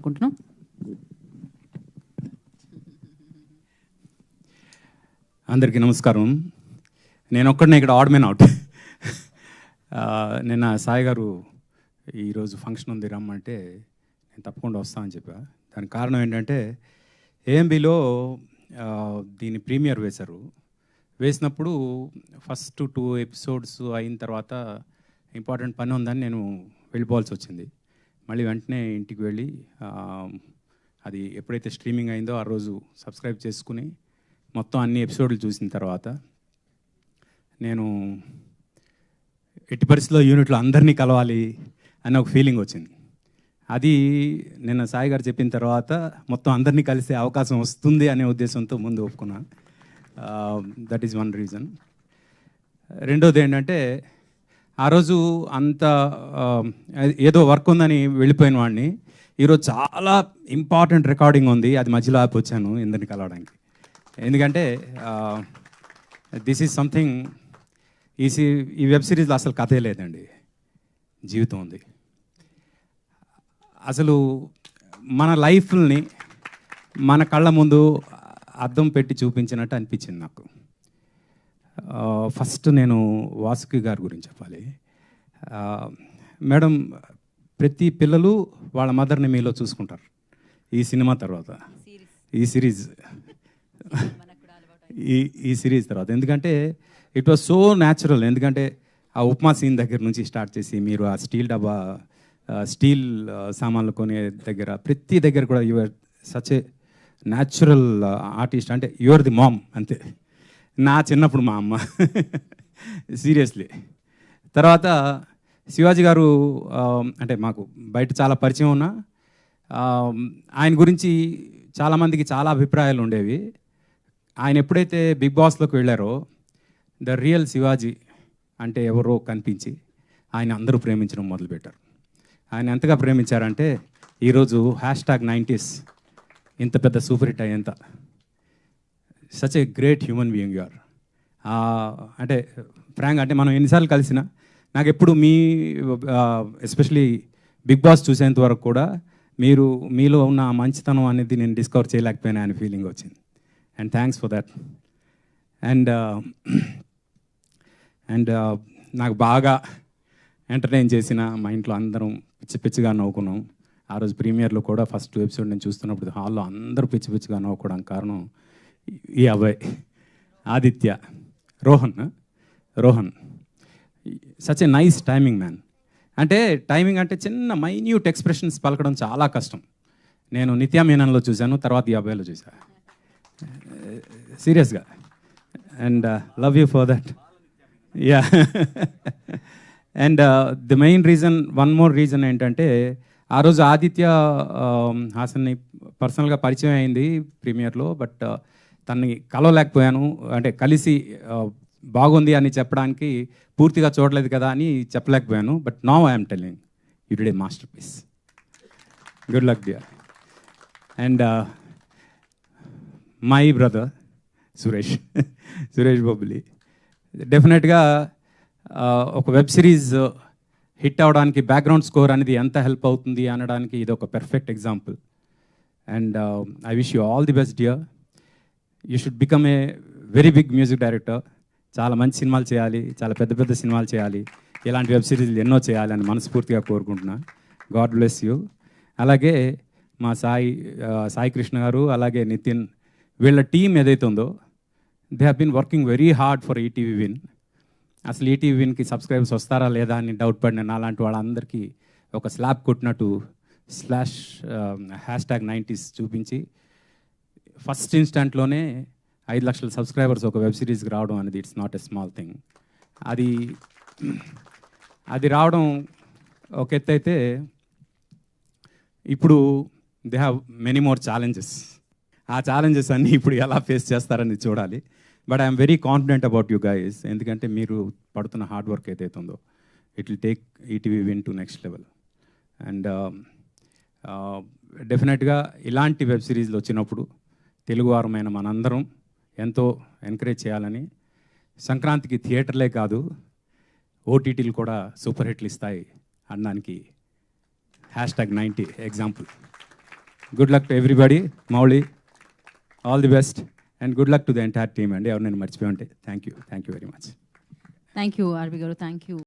అనుకుంటున్నాం. అందరికీ నమస్కారం. నేను ఒక్కడనే ఇక్కడ ఆడ్ మ్యాన్ అవుట్. నిన్న సాయి గారు ఈరోజు ఫంక్షన్ ఉంది రమ్మంటే నేను తప్పకుండా వస్తానని చెప్పా. దానికి కారణం ఏంటంటే ఏఎంబిలో దీని ప్రీమియర్ వేసినప్పుడు ఫస్ట్ 2 ఎపిసోడ్స్ అయిన తర్వాత ఇంపార్టెంట్ పని ఉందని నేను వెళ్ళిపోవాల్సి వచ్చింది. మళ్ళీ వెంటనే ఇంటికి వెళ్ళి అది ఎప్పుడైతే స్ట్రీమింగ్ అయిందో ఆ రోజు సబ్స్క్రైబ్ చేసుకుని మొత్తం అన్ని ఎపిసోడ్లు చూసిన తర్వాత నేను ఎట్టి పరిస్థితుల్లో యూనిట్లో అందరినీ కలవాలి అనే ఒక ఫీలింగ్ వచ్చింది. అది నిన్న సాయి గారు చెప్పిన తర్వాత మొత్తం అందరినీ కలిసే అవకాశం వస్తుంది అనే ఉద్దేశంతో ముందు ఒప్పుకున్నాను. That is one reason. రెండోది ఏంటంటే ఆ రోజు అంత ఏదో వర్క్ ఉందని వెళ్ళిపోయిన వాడిని ఈరోజు చాలా ఇంపార్టెంట్ రికార్డింగ్ ఉంది, అది మధ్యలో ఆపి వచ్చాను ఇందరిని కలవడానికి. ఎందుకంటే దిస్ ఈజ్ సంథింగ్, ఈ వెబ్ సిరీస్లో అసలు కథే లేదండి, జీవితం ఉంది. అసలు మన లైఫ్ని మన కళ్ళ ముందు అద్దం పెట్టి చూపించినట్టు అనిపించింది నాకు. ఫస్ట్ నేను వాసుకి గారి గురించి చెప్పాలి. మేడం, ప్రతి పిల్లలు వాళ్ళ మదర్ని మీలో చూసుకుంటారు ఈ సినిమా తర్వాత, ఈ సిరీస్ తర్వాత. ఎందుకంటే ఇట్ వాజ్ సో న్యాచురల్. ఎందుకంటే ఆ ఉప్మా సీన్ దగ్గర నుంచి స్టార్ట్ చేసి మీరు ఆ స్టీల్ సామాన్లు కొనే దగ్గర ప్రతి దగ్గర కూడా your such a natural artist. అంటే యువర్ ది మామ్ అంతే. నా చిన్నప్పుడు మా అమ్మ సీరియస్లీ. తర్వాత శివాజీ గారు అంటే మాకు బయట చాలా పరిచయం ఉన్నా ఆయన గురించి చాలామందికి చాలా అభిప్రాయాలు ఉండేవి. ఆయన ఎప్పుడైతే బిగ్ బాస్లోకి వెళ్ళారో ద రియల్ శివాజీ అంటే ఎవరో కనిపించి ఆయన అందరూ ప్రేమించడం మొదలుపెట్టారు. ఆయన ఎంతగా ప్రేమించారంటే ఈరోజు #90s ఇంత పెద్ద సూపర్ హిట్ అయ్యేంత such a great human being you are. అంటే ఫ్రాంక్, అంటే మనం ఎన్నిసార్లు కలిసినా నాకు ఎప్పుడు ఎస్పెషలీ బిగ్ బాస్ చూసేంత వరకు కూడా మీలో ఉన్న మంచితనం అనేది నేను డిస్కవర్ చేయలేకపోయినా అనే ఫీలింగ్ వచ్చింది. And thanks for that. And నాకు బాగా ఎంటర్టైన్ చేసిన మా ఇంట్లో అందరం పిచ్చిగా నవ్వుకున్నాం. ఆ రోజు ప్రీమియర్లో కూడా ఫస్ట్ 2 ఎపిసోడ్ నేను చూస్తున్నప్పుడు హాల్లో అందరూ పిచ్చిగా నవ్వుకోవడానికి కారణం ఈ అబ్బాయి Aditya, Rohan. Such a nice timing man. అంటే టైమింగ్ అంటే చిన్న మైన్యూట్ ఎక్స్ప్రెషన్స్ పలకడం చాలా కష్టం. నేను నిత్యా మీనన్లో చూశాను, తర్వాత ఈ అబ్బాయిలో చూసా. సీరియస్గా. And love you for that. Yeah. And the main reason, one more reason ఏంటంటే ఆ రోజు ఆదిత్య హాసన్ని పర్సనల్గా పరిచయం అయింది ప్రీమియర్లో. బట్ తనని కలవలేకపోయాను. అంటే కలిసి బాగుంది అని చెప్పడానికి పూర్తిగా చూడలేదు కదా అని చెప్పలేకపోయాను. But now I'm telling you did a masterpiece. Good luck dear. And my brother Suresh Bobbili. డెఫినెట్గా ఒక వెబ్ సిరీస్ హిట్ అవడానికి బ్యాక్గ్రౌండ్ స్కోర్ అనేది ఎంత హెల్ప్ అవుతుంది అనడానికి ఇది ఒక perfect example. And I wish you all the best dear. You should become a very big music director. చాలా మంచి సినిమాలు చేయాలి, చాలా పెద్ద సినిమాలు చేయాలి, ఇలాంటి వెబ్ సిరీస్లు ఎన్నో చేయాలని మనస్ఫూర్తిగా కోరుకుంటున్నా. God bless you. అలాగే మా సాయి కృష్ణ గారు, అలాగే నితిన్, వీళ్ళ టీం ఏదైతే ఉందో they have been working very hard for ETV Win. అసలు ఈటీవీ విన్కి సబ్స్క్రైబర్స్ వస్తారా లేదా అని డౌట్ పడిన నాలాంటి వాళ్ళందరికీ ఒక స్లాబ్ కొట్టినట్టు #90s చూపించి ఫస్ట్ ఇన్స్టెంట్లోనే 5 లక్షల సబ్స్క్రైబర్స్ ఒక వెబ్ సిరీస్కి రావడం అనేది it's not a small thing. అది రావడం ఒక ఎత్తు అయితే, ఇప్పుడు they have many more challenges. ఆ ఛాలెంజెస్ అన్నీ ఇప్పుడు ఎలా ఫేస్ చేస్తారని చూడాలి. But I'm very confident about you guys. ఎందుకంటే మీరు పడుతున్న హార్డ్ వర్క్ ఏదైతే ఉందో it will take ETV win to next level. And డెఫినెట్గా ఇలాంటి వెబ్ సిరీస్లు వచ్చినప్పుడు తెలుగువారమైన మనందరం ఎంతో ఎంకరేజ్ చేయాలని, సంక్రాంతికి థియేటర్లే కాదు ఓటీటీలు కూడా సూపర్ హిట్లు ఇస్తాయి అనడానికి #90 example. Good luck to everybody. Mouli, all the best and good luck to the entire team అండి. ఎవరు నేను మర్చిపోయి ఉంటే thank you very much. Thank you RV గారు, థ్యాంక్ యూ.